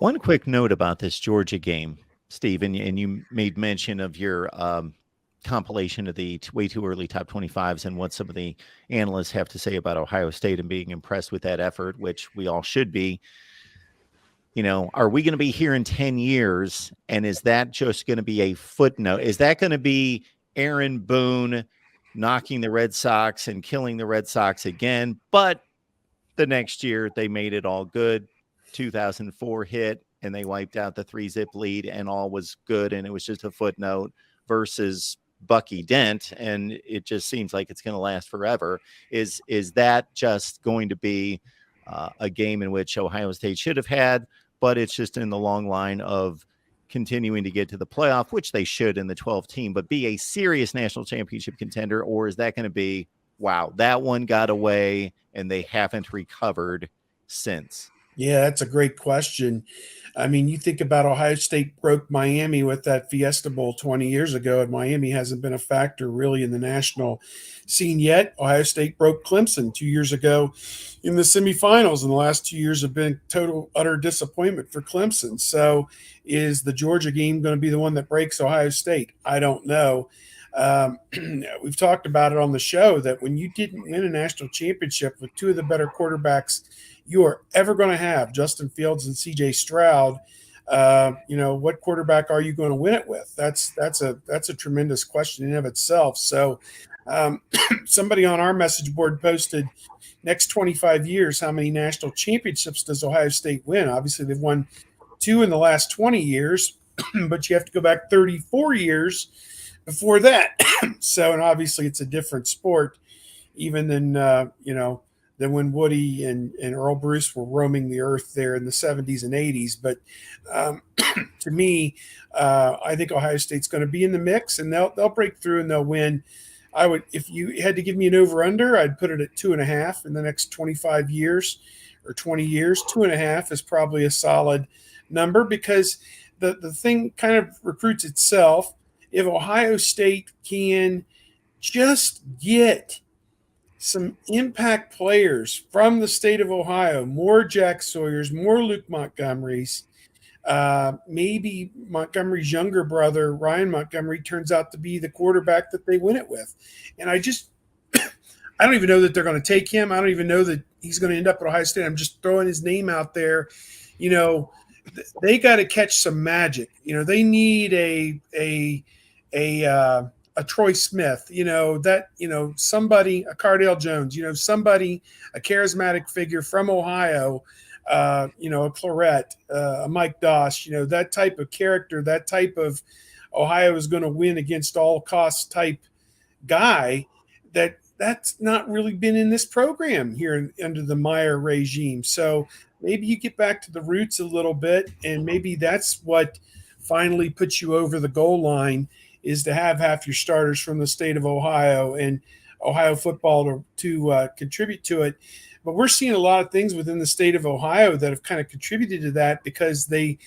One quick note about this Georgia game, Steve, and you made mention of your compilation of the way too early top 25s and what some of the analysts have to say about Ohio State and being impressed with that effort, which we all should be. Are we going to be here in 10 years? And is that just going to be a footnote? Is that going to be Aaron Boone knocking the Red Sox and killing the Red Sox again? But the next year they made it all good. 2004 hit and they wiped out the 3-zip lead and all was good. And it was just a footnote versus Bucky Dent. And it just seems like it's going to last forever. Is that just going to be a game in which Ohio State should have had, but it's just in the long line of continuing to get to the playoff, which they should in the 12 team, but be a serious national championship contender? Or is that going to be, wow, that one got away and they haven't recovered since? Yeah, that's a great question. I mean, you think about Ohio State broke Miami with that Fiesta Bowl 20 years ago, and Miami hasn't been a factor really in the national scene yet. Ohio State broke Clemson 2 years ago in the semifinals, and the last 2 years have been total, utter disappointment for Clemson. So is the Georgia game going to be the one that breaks Ohio State? I don't know. We've talked about it on the show that when you didn't win a national championship with two of the better quarterbacks you are ever going to have, Justin Fields and CJ Stroud, what quarterback are you going to win it with? That's a tremendous question in and of itself. So somebody on our message board posted, next 25 years, how many national championships does Ohio State win? Obviously, they've won 2 in the last 20 years, but you have to go back 34 years before that. So, and obviously it's a different sport even than when Woody and Earl Bruce were roaming the earth there in the 70s and 80s. But to me, I think Ohio State's going to be in the mix, and they'll break through and they'll win. I would, if you had to give me an over-under, I'd put it at 2.5 in the next 25 years or 20 years. 2.5 is probably a solid number because the thing kind of recruits itself. If Ohio State can just get some impact players from the state of Ohio, more Jack Sawyers, more Luke Montgomerys, maybe Montgomery's younger brother, Ryan Montgomery, turns out to be the quarterback that they win it with. And I don't even know that they're going to take him. I don't even know that he's going to end up at Ohio State. I'm just throwing his name out there. They got to catch some magic. They need a Troy Smith, somebody, a Cardale Jones, somebody, a charismatic figure from Ohio, a Claret, a Mike Doss, that type of character, that type of Ohio is going to win against all costs type guy that's not really been in this program here under the Meyer regime. So maybe you get back to the roots a little bit, and maybe that's what finally puts you over the goal line, is to have half your starters from the state of Ohio and Ohio football to contribute to it. But we're seeing a lot of things within the state of Ohio that have kind of contributed to that, because they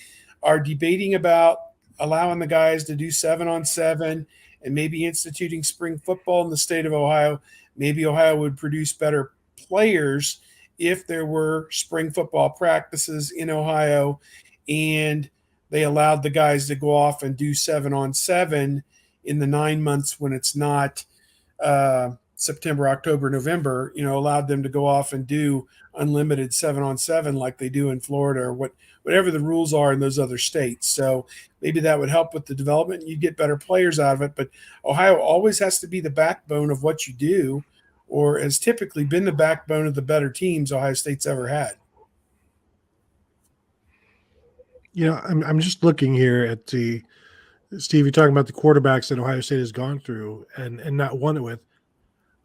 are debating about allowing the guys to do 7-on-7 and maybe instituting spring football in the state of Ohio. Maybe Ohio would produce better players if there were spring football practices in Ohio and they allowed the guys to go off and do 7-on-7 in the 9 months when it's not September, October, November, allowed them to go off and do unlimited 7-on-7 like they do in Florida or whatever the rules are in those other states. So maybe that would help with the development. You'd get better players out of it. But Ohio always has to be the backbone of what you do, or has typically been the backbone of the better teams Ohio State's ever had. I'm just looking here at Steve, you're talking about the quarterbacks that Ohio State has gone through and not won it with.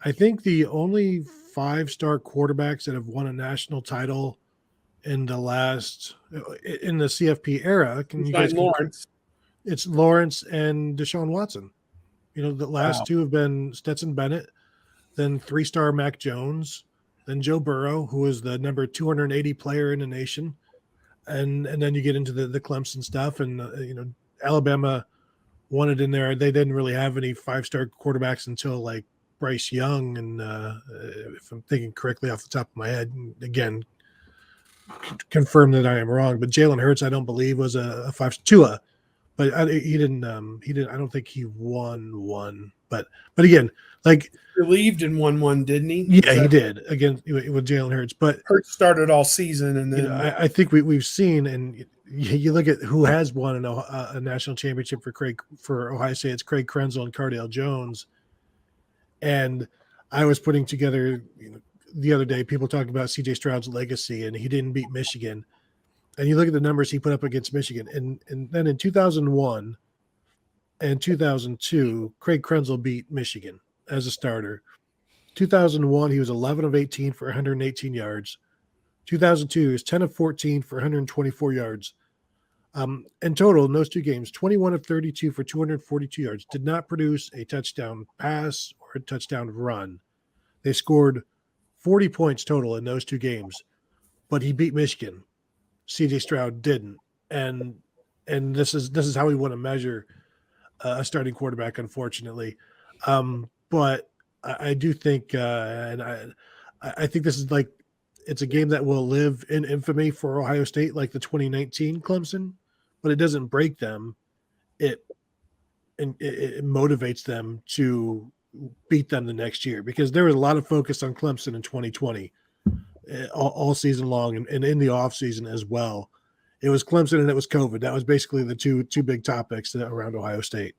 I think the only 5-star quarterbacks that have won a national title in the CFP era, it's Lawrence and Deshaun Watson. The last two have been Stetson Bennett, then 3-star Mac Jones, then Joe Burrow, who was the number 280 player in the nation. And then you get into the Clemson stuff, and Alabama won it in there. They didn't really have any 5-star quarterbacks until like Bryce Young, and if I'm thinking correctly off the top of my head, again, confirm that I am wrong, but Jalen Hurts, I don't believe, was a 5 Tua, but he didn't. He didn't. I don't think he won one. But again, like Relieved in 1-1, didn't he? yeah, he did again with Jalen Hurts. But Hurts started all season, and then I think we've seen, and you look at who has won a national championship for Ohio State. It's Craig Krenzel and Cardale Jones. And I was putting together the other day, people talking about CJ Stroud's legacy, and he didn't beat Michigan. And you look at the numbers he put up against Michigan, and then in 2001 and 2002, Craig Krenzel beat Michigan as a starter. 2001, he was 11 of 18 for 118 yards. 2002, he was 10 of 14 for 124 yards. In total, in those two games, 21 of 32 for 242 yards. Did not produce a touchdown pass or a touchdown run. They scored 40 points total in those two games, but he beat Michigan. CJ Stroud didn't, and this is how we want to measure a starting quarterback, unfortunately. But I do think, and I think this is like it's a game that will live in infamy for Ohio State, like the 2019 Clemson, but it doesn't break them. It motivates them to beat them the next year, because there was a lot of focus on Clemson in 2020 all season long, and in the off season as well. It was Clemson and it was COVID. That was basically the two big topics around Ohio State.